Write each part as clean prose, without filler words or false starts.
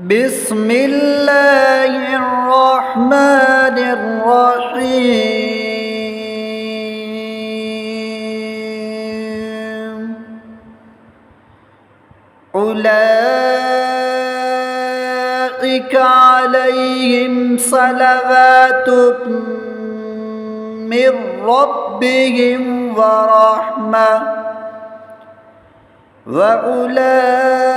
بسم الله الرحمن الرحيم أولئك عليهم صلوات من ربهم ورحمة وأولئك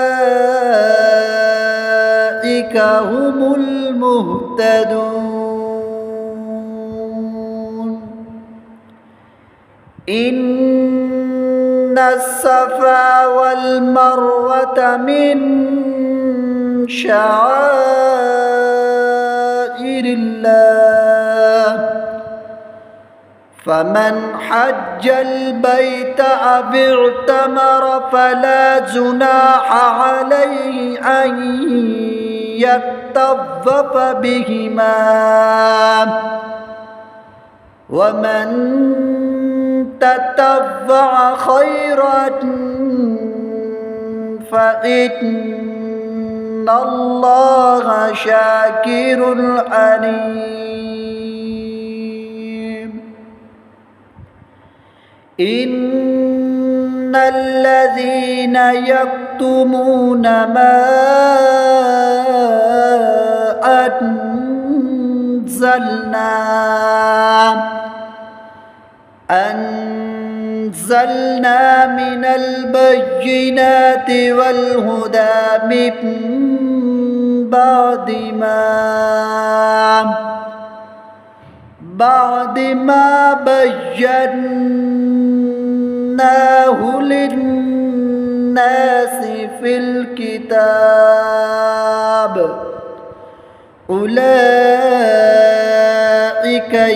هم المهتدون إن الصفا والمروة من شعائر الله فمن حج البيت أو اعتمر فلا جناح عليه أن يطوف بهما ومن تطوع خيرا فإن الله شاكر عليم إن الذين يكتمون ما أنزلنا من البينات والهدى من بعد ما بيناه للناس في الكتاب أولئك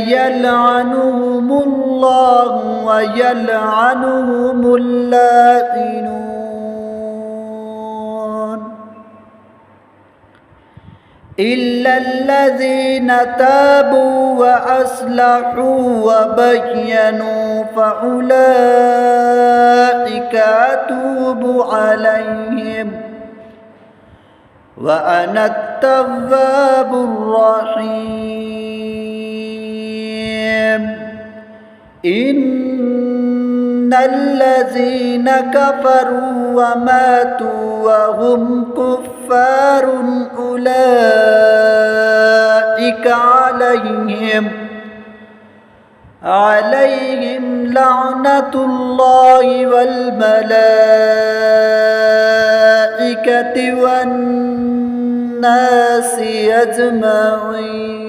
يلعنهم الله ويلعنهم اللاعنون إلا الذين تابوا وأصلحوا وبينوا فأولئك أتوب عليهم وأنا التواب الرحيم إن الذين كفروا وماتوا وهم كفار أولئك عليهم لعنة الله والملائكة والناس أجمعين